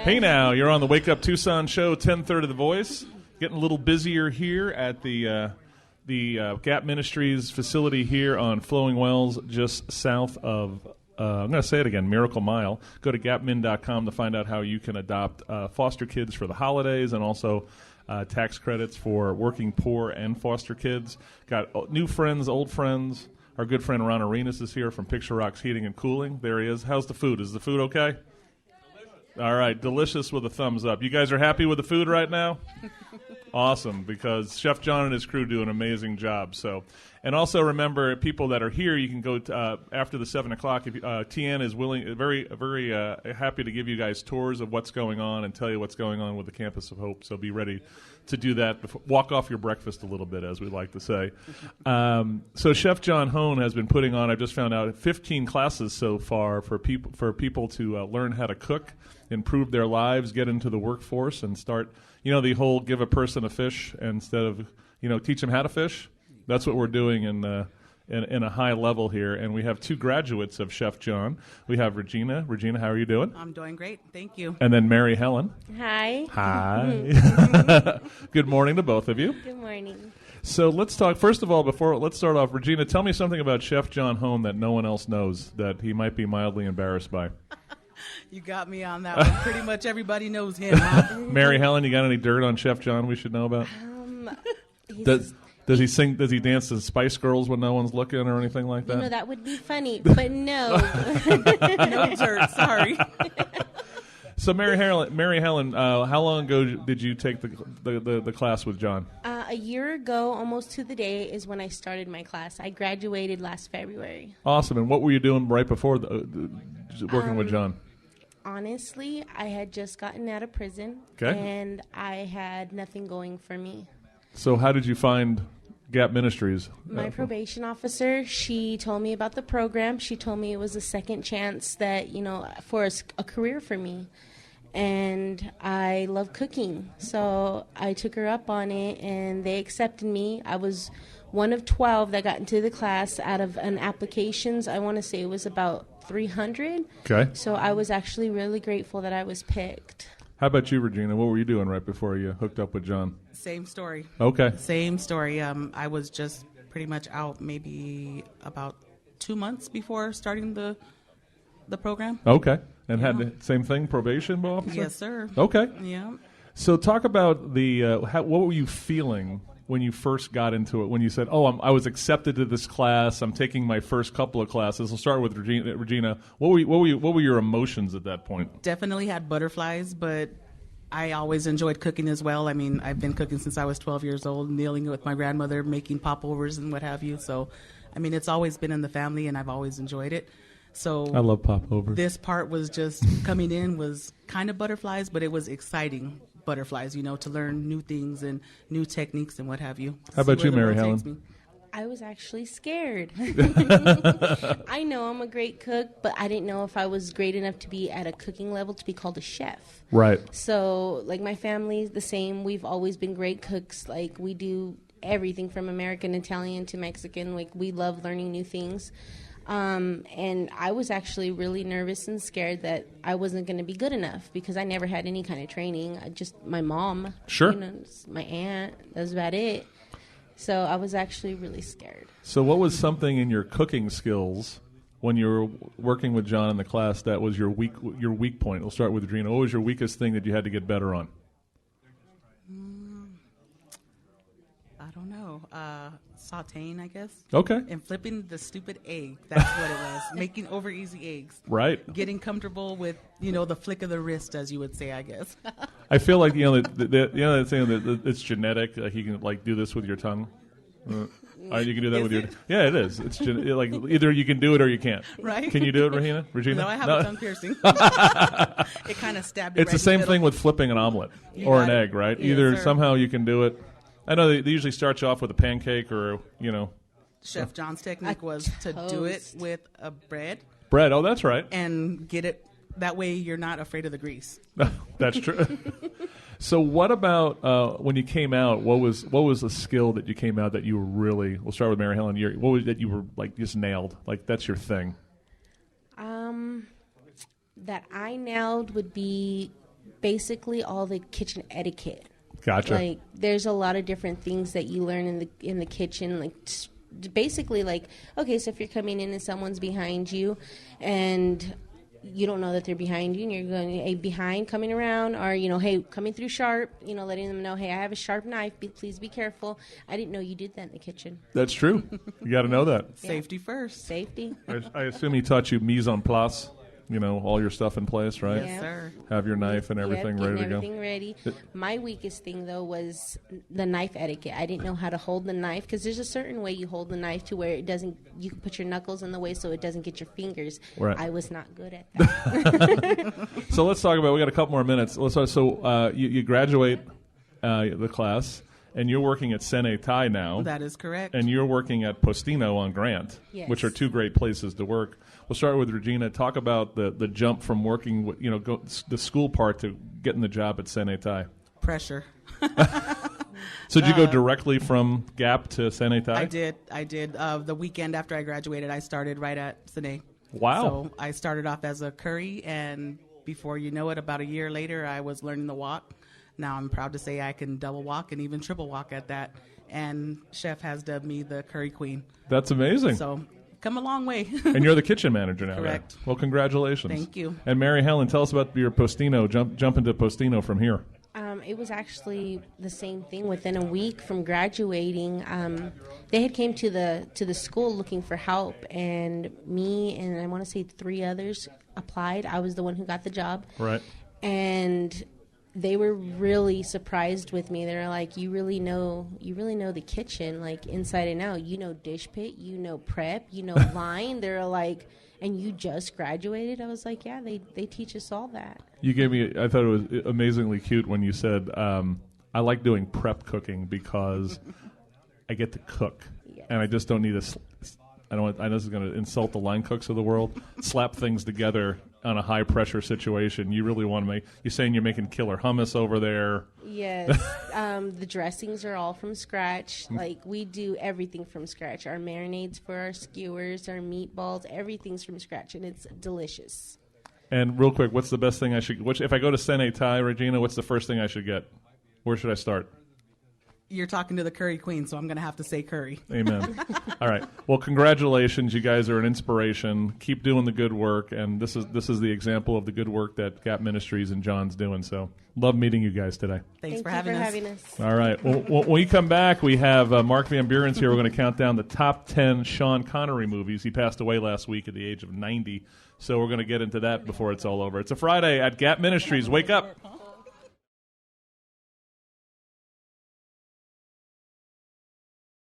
Hey now, you're on the Wake Up Tucson show, 10:30 The Voice. Getting a little busier here at the Gap Ministries facility here on Flowing Wells, just south of, I'm going to say it again, Miracle Mile. Go to gapmin.com to find out how you can adopt foster kids for the holidays and also tax credits for working poor and foster kids. Got new friends, old friends. Our good friend Ron Arenas is here from Picture Rocks Heating and Cooling. There he is. How's the food? Is the food okay? All right, delicious with a thumbs up. You guys are happy with the food right now? Awesome, because Chef John and his crew do an amazing job. So, and also remember, people that are here, you can go to, after the 7 o'clock. If TN is willing, very happy to give you guys tours of what's going on and tell you what's going on with the Campus of Hope. So be ready to do that. Walk off your breakfast a little bit, as we like to say. So Chef John Hone has been putting on, I just found out, 15 classes so far for people to learn how to cook, improve their lives, get into the workforce, and start, the whole give a person a fish instead of, teach them how to fish. That's what we're doing in a high level here. And we have two graduates of Chef John. We have Regina. Regina, how are you doing? I'm doing great. Thank you. And then Mary Helen. Hi. Hi. Good morning to both of you. Good morning. So let's talk, first of all, let's start off. Regina, tell me something about Chef John Hone that no one else knows that he might be mildly embarrassed by. You got me on that one. Pretty much everybody knows him. Huh? Mary Helen, you got any dirt on Chef John we should know about? Does he sing? Does he dance to Spice Girls when no one's looking or anything like that? That would be funny, but no. No dirt. Sorry. So Mary Helen, how long ago did you take the class with John? A year ago, almost to the day, is when I started my class. I graduated last February. Awesome. And what were you doing right before working with John? Honestly, I had just gotten out of prison, and I had nothing going for me. So how did you find Gap Ministries? My probation officer, she told me about the program. She told me it was a second chance that, for a career for me. And I love cooking. So I took her up on it, and they accepted me. I was one of 12 that got into the class out of an applications. I want to say it was about 300. Okay. So I was actually really grateful that I was picked. How about you, Regina? What were you doing right before you hooked up with John? Same story. Okay. Same story. I was just pretty much out maybe about 2 months before starting the program. Okay. And had the same thing, probation officer? Yes, sir. Okay. Yeah. So talk about the what were you feeling when you first got into it, when you said, I was accepted to this class, I'm taking my first couple of classes. We'll start with Regina. What were your emotions at that point? Definitely had butterflies, but I always enjoyed cooking as well. I mean, I've been cooking since I was 12 years old, kneeling with my grandmother, making popovers and what have you. So, I mean, it's always been in the family, and I've always enjoyed it. So I love popovers. This part was just coming in was kind of butterflies, but it was exciting butterflies, to learn new things and new techniques and what have you. How about you, Mary Helen? I was actually scared. I know I'm a great cook, but I didn't know if I was great enough to be at a cooking level to be called a chef. Right. So, my family's the same. We've always been great cooks. We do everything from American, Italian to Mexican. We love learning new things. And I was actually really nervous and scared that I wasn't going to be good enough because I never had any kind of training. My mom. Sure. My aunt. That was about it. So I was actually really scared. So what was something in your cooking skills when you were working with John in the class that was your weak point? We'll start with Regina. What was your weakest thing that you had to get better on? I don't know. Sauteing, I guess. Okay. And flipping the stupid egg. That's what it was. Making over easy eggs. Right. Getting comfortable with, the flick of the wrist, as you would say, I guess. I feel like, that saying that it's genetic. Like you can do this with your tongue. You can do that with your. Yeah, it is. It's either you can do it or you can't. Right. Can you do it, Regina? No, I have a tongue piercing. It kind of stabbed. It's right the same thing with flipping an omelet or an egg, right? Yes, either sir. Somehow you can do it. I know they usually start you off with a pancake or Chef John's technique was to do it with a bread. Bread. Oh, that's right. And get it that way. You're not afraid of the grease. That's true. So what about when you came out? What was the skill that you came out that you were really? We'll start with Mary Helen. What was that you were just nailed? That's your thing. That I nailed would be basically all the kitchen etiquette. Gotcha. Like, there's a lot of different things that you learn in the kitchen. Like, basically, like, okay, so if you're coming in and someone's behind you, and you don't know that they're behind you, and you're going, hey, behind, coming around, or, you know, hey, coming through sharp, you know, letting them know, hey, I have a sharp knife, please be careful. I didn't know you did that in the kitchen. That's true. You got to know that. Safety first. Safety. I assume he taught you mise en place. You know, all your stuff in place, right? Yes, sir. Have your knife and everything Yep, ready to go. everything ready. My weakest thing, though, was the knife etiquette. I didn't know how to hold the knife, because there's a certain way you hold the knife to where it doesn't, you can put your knuckles in the way so it doesn't get your fingers. Right. I was not good at that. So let's talk about, we got a couple more minutes. You graduate the class, and you're working at Sene Tai now. That is correct. And you're working at Postino on Grant, Yes. which are two great places to work. We'll start with Regina. Talk about the jump from working, the school part to getting the job at Sene Tai. Pressure. So did you go directly from Gap to Sene Tai? I did. The weekend after I graduated, I started right at Sene. Wow. So I started off as a curry, and before you know it, about a year later, I was learning the walk. Now I'm proud to say I can double walk and even triple walk at that. And Chef has dubbed me the curry queen. That's amazing. So come a long way. And you're the kitchen manager now. Correct. There. Well, congratulations. Thank you. And Mary Helen, tell us about your Postino, jump into Postino from here. It was actually the same thing. Within a week from graduating, they had came to the school looking for help, and me and I want to say 3 others applied. I was the one who got the job. Right. And they were really surprised with me. They were like, you really know the kitchen, like, inside and out. You know dish pit, you know prep, you know line. They're like, and you just graduated? I was like, yeah, they teach us all that. You gave me, I thought it was amazingly cute when you said, I like doing prep cooking because I get to cook. Yes. And I just don't need I know this is going to insult the line cooks of the world, slap things together on a high pressure situation. You really want to you're saying you're making killer hummus over there. Yes. The dressings are all from scratch. Like, we do everything from scratch. Our marinades for our skewers, our meatballs, everything's from scratch, and it's delicious. And real quick, what's the best thing if I go to Sene Tai, Regina, what's the first thing I should get? Where should I start? You're talking to the curry queen, so I'm going to have to say curry. Amen. All right. Well, congratulations. You guys are an inspiration. Keep doing the good work, and this is the example of the good work that Gap Ministries and John's doing. So, love meeting you guys today. Thanks for Thank you having for us. having us. All right. Well, when we come back, we have Mark Van Buren's here. We're going to count down the top 10 Sean Connery movies. He passed away last week at the age of 90, so we're going to get into that before it's all over. It's a Friday at Gap Ministries. Wake up.